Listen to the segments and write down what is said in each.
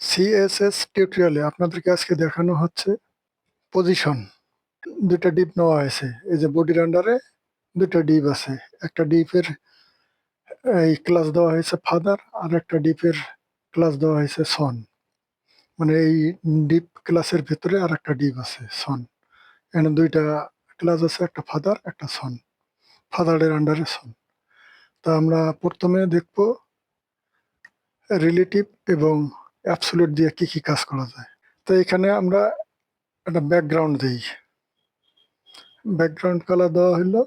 CSS টিউটোরিয়ালে আপনাদেরকে আজকে দেখানো হচ্ছে পজিশন। দুইটা ডিপ নেওয়া হয়েছে, এই যে বডির আন্ডারে দুইটা ডিপ আছে। একটা ডিপের এই ক্লাস দেওয়া হয়েছে ফাদার, আর একটা ডিপের ক্লাস দেওয়া হয়েছে সন। মানে এই ডিপ ক্লাসের ভিতরে আর একটা ডিপ আছে সন। এখানে দুইটা ক্লাস আছে, একটা ফাদার একটা সন, ফাদারের আন্ডারে সন। তা আমরা প্রথমে দেখব রিলেটিভ এবং অ্যাবসোলিউট দিয়ে কি কি কাজ করা যায়। তো এখানে আমরা একটা ব্যাকগ্রাউন্ড দিই। ব্যাকগ্রাউন্ড কালার দেওয়া হলো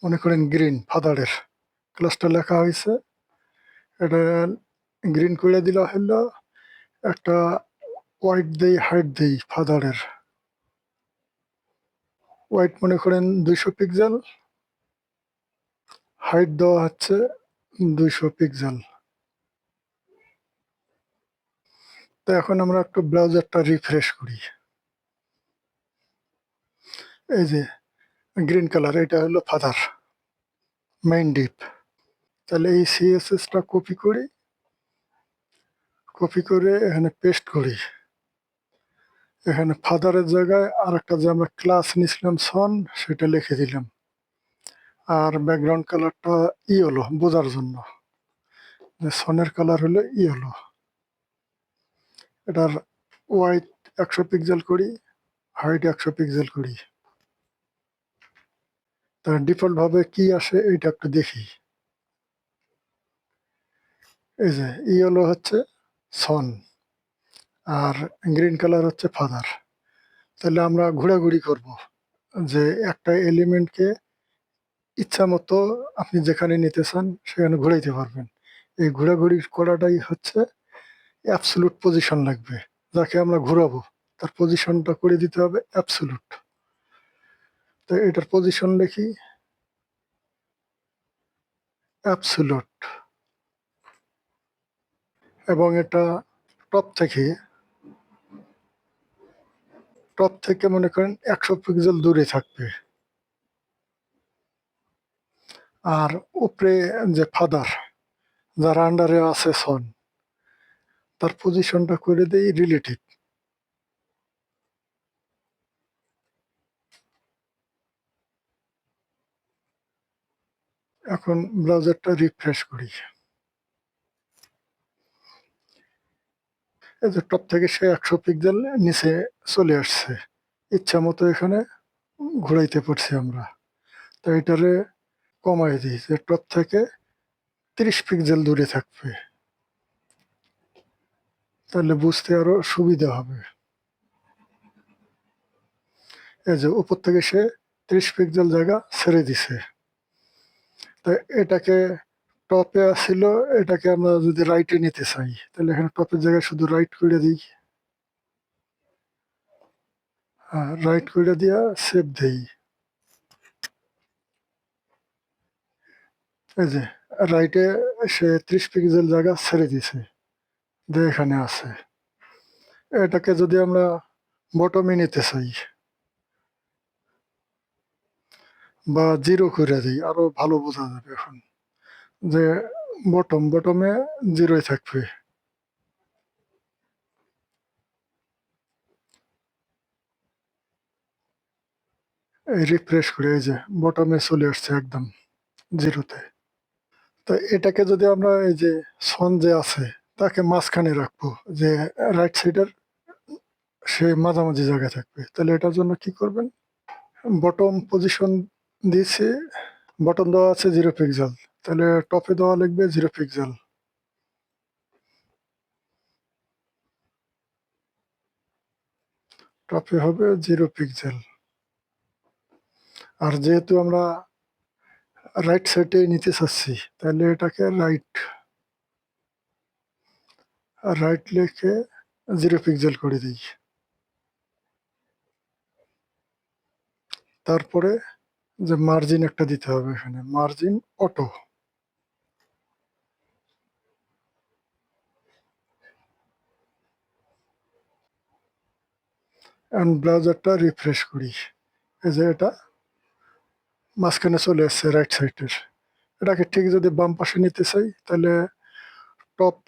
মনে করেন গ্রিন, ফাদারের ক্লাসটা লেখা হয়েছে, এটা গ্রিন করে দিলা হলো। একটা হোয়াইট দেই, হাইট দেই ফাদারের। হোয়াইট মনে করেন 200 পিক্সেল, হাইট দেওয়া হচ্ছে 200 পিক্সেল। তো এখন আমরা একটু ব্রাউজারটা রিফ্রেশ করি। এই যে গ্রিন কালার, এটা হলো ফাদার মেইন ডিপ। তাহলে এই সিএসএসটা কপি করি, কপি করে এখানে পেস্ট করি। এখানে ফাদারের জায়গায় আর একটা যে আমরা ক্লাস নিয়েছিলাম সন, সেটা লিখে দিলাম। আর ব্যাকগ্রাউন্ড কালারটা ইয়েলো বোঝার জন্য, যে সনের কালার হলো ইয়েলো। এটার হোয়াইট 100 পিক্সেল করি, হাইট 100 পিক্সেল করি। তার ডিফল্ট ভাবে কি আসে এটা একটু দেখি। এই যে ইয়েলো হচ্ছে সন আর গ্রিন কালার হচ্ছে ফাদার। তাহলে আমরা ঘোরাঘুরি করব, যে একটা এলিমেন্টকে ইচ্ছা মতো আপনি যেখানে নিতে চান সেখানে ঘুরাইতে পারবেন। এই ঘোরাঘুরি করাটাই হচ্ছে অ্যাবসলুট পজিশন লাগবে। যাকে আমরা ঘুরাবো তার পজিশনটা করে দিতে হবে অ্যাবসলুট। তো এটার পজিশন লিখি অ্যাবসলুট, এবং এটা টপ থেকে মনে করেন 100 পিক্সেল দূরে থাকবে। আর উপরে যে ফাদার, যার আন্ডারে আছে সন, তার পজিশনটা করে দেই রিলেটিভ। এখন ব্রাউজারটা রিফ্রেশ করি। এই যে টপ থেকে সে 100 পিক্সেল নিচে চলে আসছে, ইচ্ছা মতো এখানে ঘুরাইতে পারছি আমরা। তো এটারে কমাই দিই, যে টপ থেকে 30 পিক্সেল দূরে থাকবে, তাহলে বুঝতে আরো সুবিধা হবে। এই যে উপর থেকে সে 30 পিক্সেল জায়গা ছেড়ে দিছে। তো এটাকে টপে আসছিল, এটাকে আমরা যদি রাইটে নিতে চাই তাহলে এখানে টপের জায়গায় শুধু রাইট করে দিই, রাইট করে দিয়া সেভ দেই। এই যে রাইটে সে 30 পিক্সেল জায়গা ছেড়ে দিছে, যে এখানে আছে। এটাকে যদি আমরা বটমে নিতে চাই বা জিরো করে দিই, আরো ভালো বোঝা যাবে এখন, যে বটমে জিরোই থাকবে। এই রিফ্রেশ করে এই যে বটমে চলে আসছে একদম জিরোতে। তো এটাকে যদি আমরা এই যে সন যে আছে তাকে মাঝখানে রাখবো, যে রাইট সাইডের সে মাঝামাঝি জায়গায় থাকবে, তাহলে এটার জন্য কি করবেন, বটম পজিশন দিয়েছে, বটম দেওয়া আছে 0 পিক্সেল, তাহলে টপে দেওয়া লিখবে 0 পিক্সেল। টপে হবে 0 পিক্সেল। আর যেহেতু আমরা রাইট সাইডে নিতে চাচ্ছি, তাহলে এটাকে রাইট লিখে 0 পিক্সেল করে দিই। তারপরে যে মার্জিন একটা দিতে হবে, এখানে মার্জিন অটো। ব্রাউজারটা রিফ্রেশ করি। এই যে এটা মাঝখানে চলে আসছে রাইট সাইডের। এটাকে ঠিক যদি বাম পাশে নিতে চাই, তাহলে টপ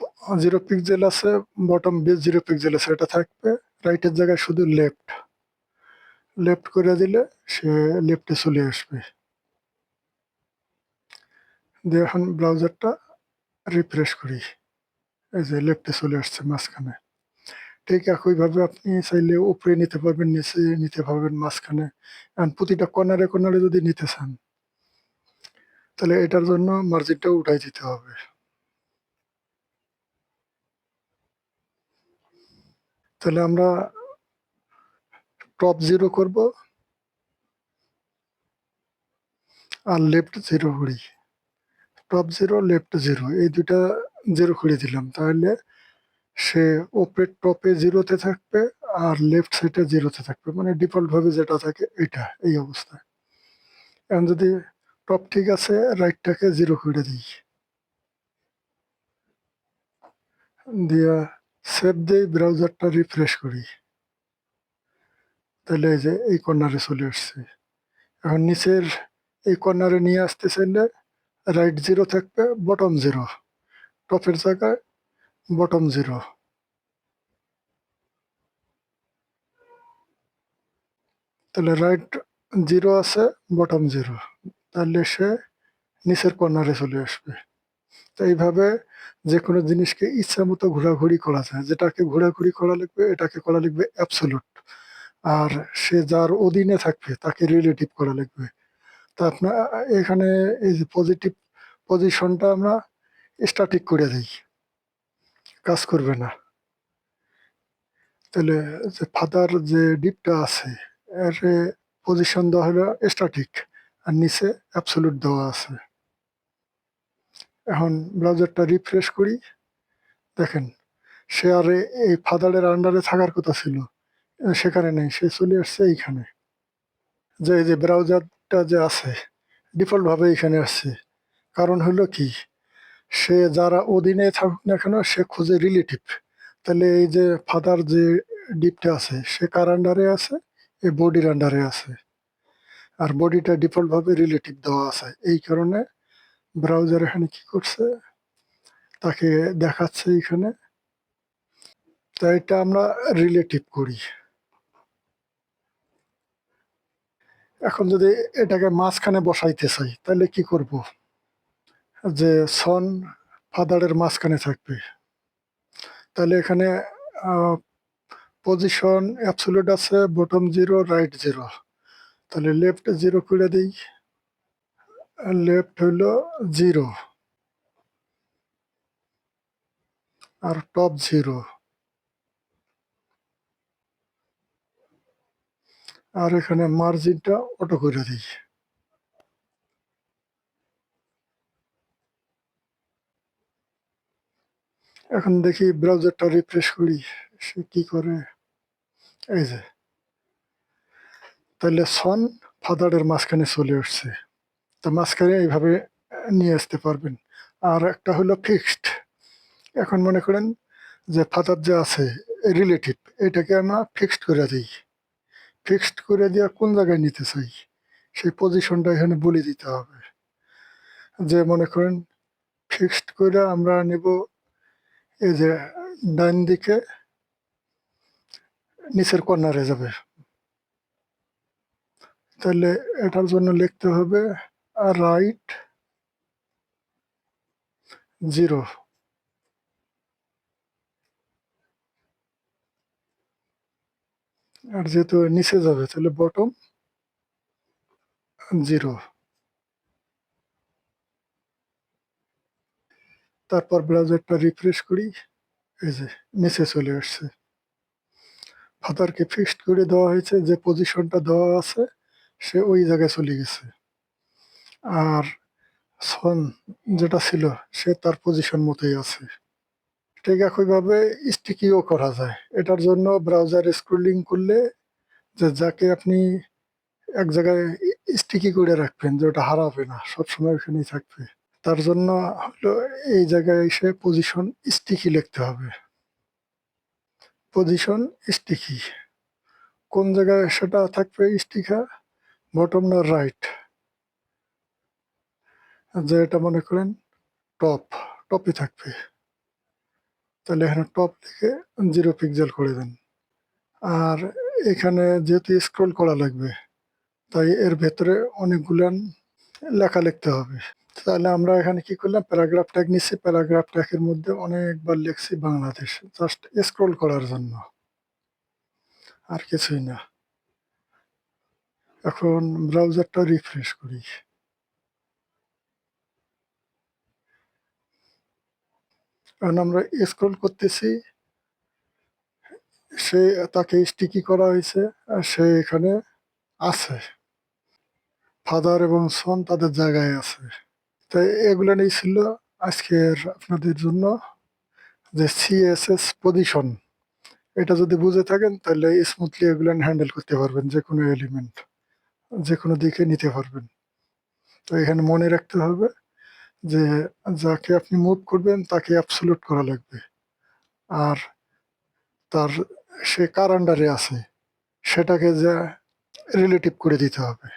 0 পিক্সেল আছে, বটম বেস 0 পিক্সেল আছে, এটা থাকবে। রাইটের জায়গায় শুধু লেফট লেফট করে দিলে সে লেফটে চলে আসবে। দিয়ে এখন ব্রাউজারটা রিফ্রেশ করি, এই যে লেফটে চলে আসছে মাঝখানে। ঠিক একইভাবে আপনি চাইলে উপরে নিতে পারবেন, নিচে নিতে পারবেন, মাঝখানে। আর প্রতিটা কর্নারে কর্নারে যদি নিতে চান তাহলে এটার জন্য মার্জিনটা উঠাই দিতে হবে। তাহলে আমরা টপ 0 করব আর লেফট 0 করি। টপ 0 লেফট 0 এই দুইটা 0 করে দিলাম, তাহলে সে উপরের টপে 0-তে থাকবে আর লেফট সাইডে 0-তে থাকবে, মানে ডিফল্ট ভাবে যেটা থাকে এটা, এই অবস্থায়। এখন যদি টপ ঠিক আছে, রাইটটাকে 0 করে দিই, দিয়া সেভ দিই, ব্রাউজারটা রিফ্রেশ করি, তাহলে এই যে এই কর্নারে চলে আসছে। এখন নিচের এই কর্নারে নিয়ে আসতে চাইলে রাইট 0 থাকবে, বটম 0, টপের জায়গায় বটম 0। তাহলে রাইট 0 আছে, বটম 0, তাহলে সে নিচের কর্নারে চলে আসবে। তো এইভাবে যে কোনো জিনিসকে ইচ্ছা মতো ঘোরাঘুরি করা যায়। যেটাকে ঘোরাঘুরি করা লাগবে এটাকে করা লাগবে অ্যাবসোলুট, আর সে যার অধীনে থাকবে তাকে রিলেটিভ করা লাগবে। তা আপনার এখানে এই যে পজিটিভ পজিশনটা আমরা স্ট্যাটিক করে দিই, কাজ করবে না। তাহলে যে ফাদার যে ডিপটা আছে এর পজিশন দেওয়া হলো স্ট্যাটিক, আর নিচে অ্যাবসোলুট দেওয়া আছে। এখন ব্রাউজারটা রিফ্রেশ করি, দেখেন সে আর এই ফাদারের আন্ডারে থাকার কথা ছিল, সেখানে নেই, সে চলে আসছে এইখানে। যে এই যে ব্রাউজারটা যে আছে ডিফল্ট ভাবে এখানে আসছে, কারণ হলো কি, সে যারা অধীনে থাকুক না কেন সে খুঁজে রিলেটিভ। তাহলে এই যে ফাদার যে ডিপটা আছে সে কার আন্ডারে আছে, এই বডির আন্ডারে আছে, আর বডিটা ডিফল্ট ভাবে রিলেটিভ দেওয়া আছে। এই কারণে ব্রাউজার এখানে কি করছে, তাকে দেখাচ্ছে এখানে। তাই এটা আমরা রিলেটিভ করি। এখন যদি এটাকে মাঝখানে বসাইতে চাই তাহলে কি করব, যে সন ফাদারের মাঝখানে থাকবে, তাহলে এখানে পজিশন অ্যাবসোলিউট আছে, বটম 0 রাইট 0, তাহলে লেফট 0 করে দিই, লেফট হইল 0 আর টপ 0, আর এখানে মার্জিনটা অটো করে দিই। এখন দেখি ব্রাউজারটা রিফ্রেশ করি সে কি করে। এই যে তাহলে সন ফাদারের মাঝখানে চলে আসছে। তো মাঝখানে এইভাবে নিয়ে আসতে পারবেন। আর একটা হলো ফিক্সড। এখন মনে করেন যে ফাদার যে আছে রিলেটিভ, এটাকে আমরা ফিক্সড করে দিই। ফিক্সড করে দিয়ে কোন জায়গায় নিতে চাই সেই পজিশনটা এখানে বলে দিতে হবে। যে মনে করেন ফিক্সড করে আমরা নেব এই যে ডান দিকে নিচের কর্নারে যাবে, তাহলে এটার জন্য লিখতে হবে রাইট 0, আর যেহেতু নিচে যাবে তাহলে বটম 0। তারপর ব্রাউজারটা রিফ্রেশ করি, এই যে নিচে চলে আসছে। ফাদারকে ফিক্সড করে দেওয়া হয়েছে, যে পজিশনটা দেওয়া আছে সে ওই জায়গায় চলে গেছে। আর সন যেটা ছিল সে তার পজিশন মতোই আছে। ঠিক একইভাবে স্টিকিও করা যায়। এটার জন্য ব্রাউজার স্ক্রলিং করলে যে যাকে আপনি এক জায়গায় স্টিকি করে রাখবেন, যে ওটা হারাবে না, সবসময় ওখানেই থাকবে। তার জন্য হলো এই জায়গায় এসে পজিশন স্টিকি লিখতে হবে। পজিশন স্টিকি কোন জায়গায় সেটা থাকবে স্টিকা, বটম না রাইট, যে এটা মনে করেন টপে থাকবে। তাহলে এখানে টপ থেকে 0 পিক্সেল করে দেন। আর এখানে যেহেতু স্ক্রল করা লাগবে, তাই এর ভেতরে অনেকগুলান লেখা লিখতে হবে। তাহলে আমরা এখানে কি করলাম, প্যারাগ্রাফ ট্যাগ নিচ্ছি, প্যারাগ্রাফ ট্যাগের মধ্যে অনেকবার লিখছি বাংলাদেশ, জাস্ট স্ক্রল করার জন্য, আর কিছুই না। এখন ব্রাউজারটা রিফ্রেশ করি। এখন আমরা স্ক্রল করতেছি, সে তাকে স্টিকি করা হয়েছে আর সে এখানে আছে, ফাদার এবং সন তাদের জায়গায় আছে। তাই এগুলো নিয়ে ছিল আজকের আপনাদের জন্য যে সিএসএস পজিশন। এটা যদি বুঝে থাকেন তাহলে স্মুথলি এগুলো হ্যান্ডেল করতে পারবেন, যে কোনো এলিমেন্ট যে কোনো দিকে নিতে পারবেন। তো এখানে মনে রাখতে হবে যে যাকে আপনি মুভ করবেন তাকে অ্যাবসলিউট করা লাগবে, আর তার সে কার আন্ডারে আছে সেটাকে যা রিলেটিভ করে দিতে হবে।